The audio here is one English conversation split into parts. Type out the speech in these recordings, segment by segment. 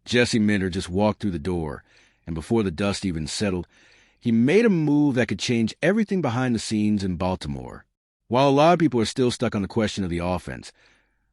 Jesse Minter just walked through the door, and before the dust even settled, he made a move that could change everything behind the scenes in Baltimore. While a lot of people are still stuck on the question of the offense,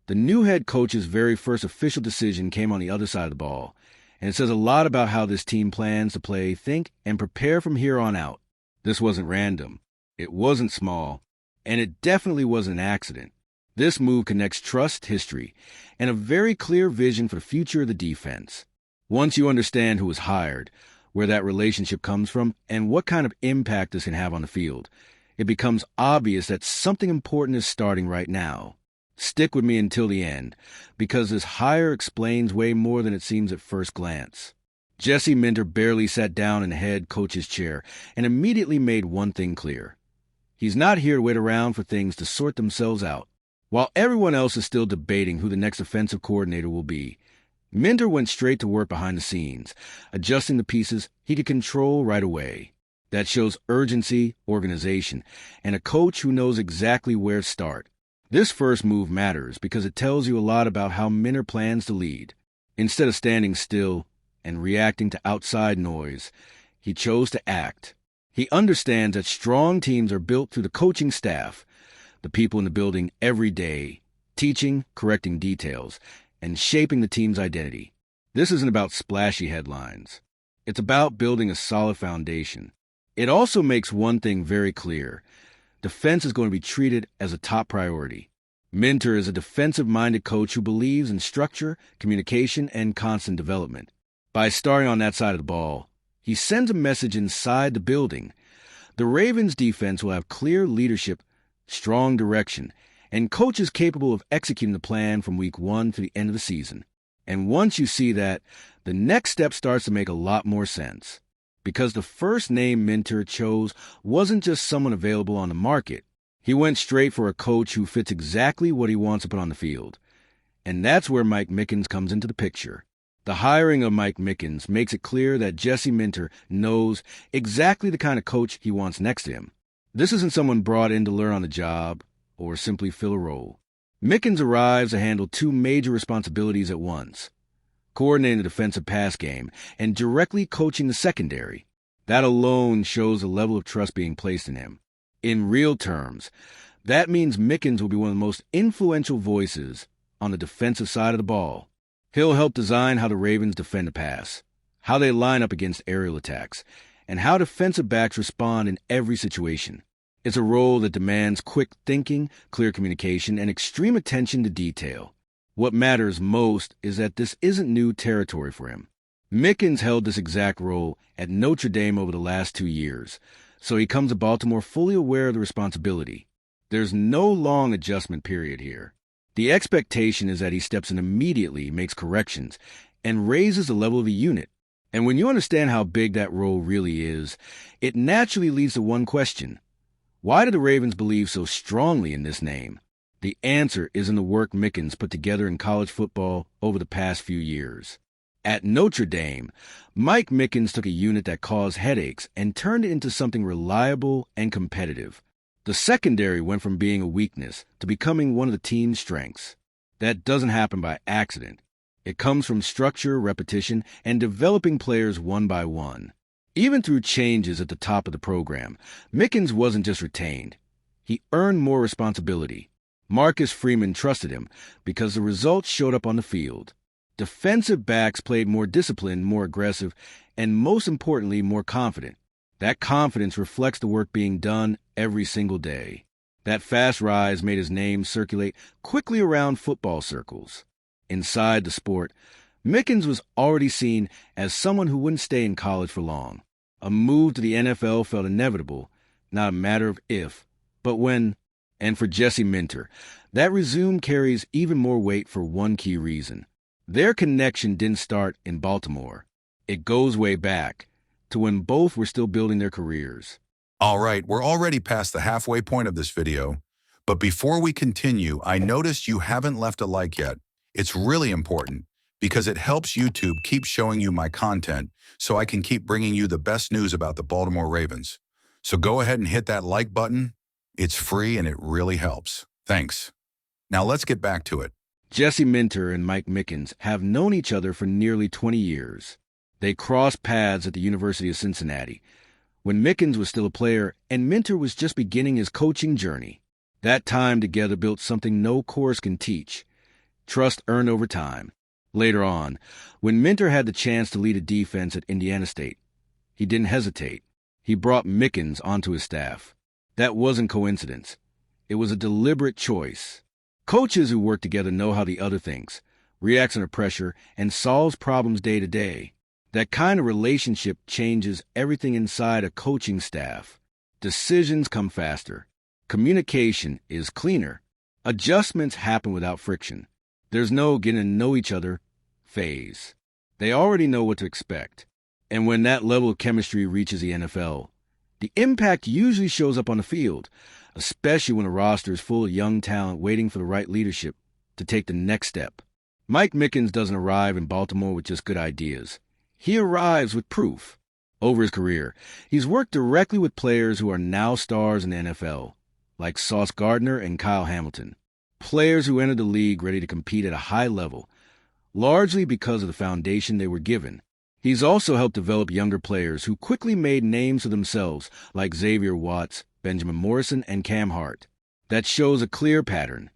the new head coach's very first official decision came on the other side of the ball, and it says a lot about how this team plans to play, think, and prepare from here on out. This wasn't random, it wasn't small, and it definitely wasn't an accident. This move connects trust, history, and a very clear vision for the future of the defense. Once you understand who was hired, where that relationship comes from, and what kind of impact this can have on the field, it becomes obvious that something important is starting right now. Stick with me until the end, because this hire explains way more than it seems at first glance. Jesse Minter barely sat down in the head coach's chair and immediately made one thing clear. He's not here to wait around for things to sort themselves out. While everyone else is still debating who the next offensive coordinator will be, Minter went straight to work behind the scenes, adjusting the pieces he could control right away. That shows urgency, organization, and a coach who knows exactly where to start. This first move matters because it tells you a lot about how Minter plans to lead. Instead of standing still and reacting to outside noise, he chose to act. He understands that strong teams are built through the coaching staff, the people in the building every day, teaching, correcting details, and shaping the team's identity. This isn't about splashy headlines. It's about building a solid foundation. It also makes one thing very clear. Defense is going to be treated as a top priority. Minter is a defensive-minded coach who believes in structure, communication, and constant development. By starting on that side of the ball, he sends a message inside the building. The Ravens' defense will have clear leadership, strong direction, and coaches capable of executing the plan from week 1 to the end of the season. And once you see that, the next step starts to make a lot more sense. Because the first name Minter chose wasn't just someone available on the market. He went straight for a coach who fits exactly what he wants to put on the field. And that's where Mike Mickens comes into the picture. The hiring of Mike Mickens makes it clear that Jesse Minter knows exactly the kind of coach he wants next to him. This isn't someone brought in to learn on the job or simply fill a role. Mickens arrives to handle two major responsibilities at once: coordinating the defensive pass game and directly coaching the secondary. That alone shows the level of trust being placed in him. In real terms, that means Mickens will be one of the most influential voices on the defensive side of the ball. He'll help design how the Ravens defend the pass, how they line up against aerial attacks, and how defensive backs respond in every situation. It's a role that demands quick thinking, clear communication, and extreme attention to detail. What matters most is that this isn't new territory for him. Mickens held this exact role at Notre Dame over the last 2 years, so he comes to Baltimore fully aware of the responsibility. There's no long adjustment period here. The expectation is that he steps in immediately, makes corrections, and raises the level of the unit. And when you understand how big that role really is, it naturally leads to one question. Why do the Ravens believe so strongly in this name? The answer is in the work Mickens put together in college football over the past few years. At Notre Dame, Mike Mickens took a unit that caused headaches and turned it into something reliable and competitive. The secondary went from being a weakness to becoming one of the team's strengths. That doesn't happen by accident. It comes from structure, repetition, and developing players one by one. Even through changes at the top of the program, Mickens wasn't just retained. He earned more responsibility. Marcus Freeman trusted him because the results showed up on the field. Defensive backs played more disciplined, more aggressive, and most importantly, more confident. That confidence reflects the work being done every single day. That fast rise made his name circulate quickly around football circles. Inside the sport, Mickens was already seen as someone who wouldn't stay in college for long. A move to the NFL felt inevitable, not a matter of if, but when. And for Jesse Minter, that resume carries even more weight for one key reason. Their connection didn't start in Baltimore. It goes way back to when both were still building their careers. All right, we're already past the halfway point of this video, but before we continue, I noticed you haven't left a like yet. It's really important because it helps YouTube keep showing you my content so I can keep bringing you the best news about the Baltimore Ravens. So go ahead and hit that like button. It's free and it really helps. Thanks. Now let's get back to it. Jesse Minter and Mike Mickens have known each other for nearly 20 years. They crossed paths at the University of Cincinnati, when Mickens was still a player and Minter was just beginning his coaching journey. That time together built something no course can teach: trust earned over time. Later on, when Minter had the chance to lead a defense at Indiana State, he didn't hesitate. He brought Mickens onto his staff. That wasn't coincidence. It was a deliberate choice. Coaches who work together know how the other thinks, reacts under pressure, and solves problems day to day. That kind of relationship changes everything inside a coaching staff. Decisions come faster. Communication is cleaner. Adjustments happen without friction. There's no getting to know each other phase. They already know what to expect. And when that level of chemistry reaches the NFL, the impact usually shows up on the field, especially when a roster is full of young talent waiting for the right leadership to take the next step. Mike Mickens doesn't arrive in Baltimore with just good ideas. He arrives with proof. Over his career, he's worked directly with players who are now stars in the NFL, like Sauce Gardner and Kyle Hamilton. Players who entered the league ready to compete at a high level, largely because of the foundation they were given. He's also helped develop younger players who quickly made names for themselves, like Xavier Watts, Benjamin Morrison, and Cam Hart. That shows a clear pattern.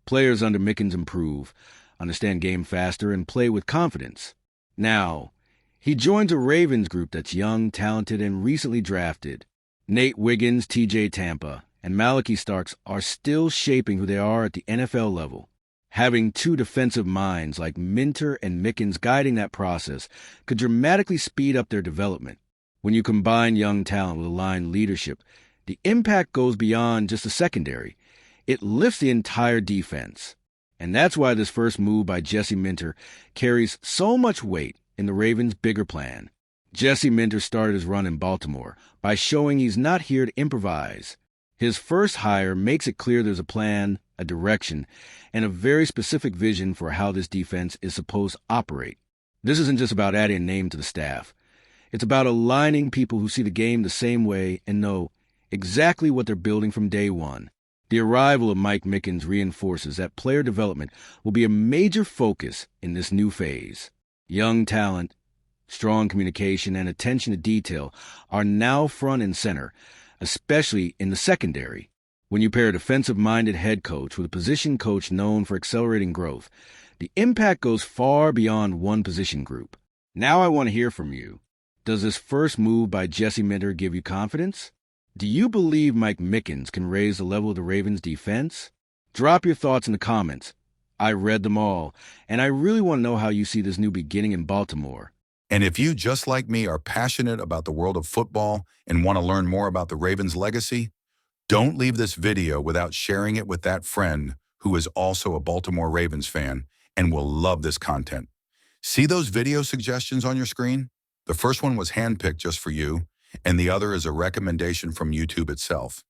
Players under Mickens improve, understand game faster, and play with confidence. Now, he joins a Ravens group that's young, talented, and recently drafted. Nate Wiggins, T.J. Tampa, and Malachi Starks are still shaping who they are at the NFL level. Having two defensive minds like Minter and Mickens guiding that process could dramatically speed up their development. When you combine young talent with aligned leadership, the impact goes beyond just the secondary. It lifts the entire defense. And that's why this first move by Jesse Minter carries so much weight in the Ravens' bigger plan. Jesse Minter started his run in Baltimore by showing he's not here to improvise. His first hire makes it clear there's a plan, a direction, and a very specific vision for how this defense is supposed to operate. This isn't just about adding a name to the staff. It's about aligning people who see the game the same way and know exactly what they're building from day one. The arrival of Mike Mickens reinforces that player development will be a major focus in this new phase. Young talent, strong communication, and attention to detail are now front and center, especially in the secondary. When you pair a defensive-minded head coach with a position coach known for accelerating growth, the impact goes far beyond one position group. Now I want to hear from you. Does this first move by Jesse Minter give you confidence? Do you believe Mike Mickens can raise the level of the Ravens' defense? Drop your thoughts in the comments. I read them all, and I really want to know how you see this new beginning in Baltimore. And if you, just like me, are passionate about the world of football and want to learn more about the Ravens' legacy, don't leave this video without sharing it with that friend who is also a Baltimore Ravens fan and will love this content. See those video suggestions on your screen? The first one was handpicked just for you, and the other is a recommendation from YouTube itself.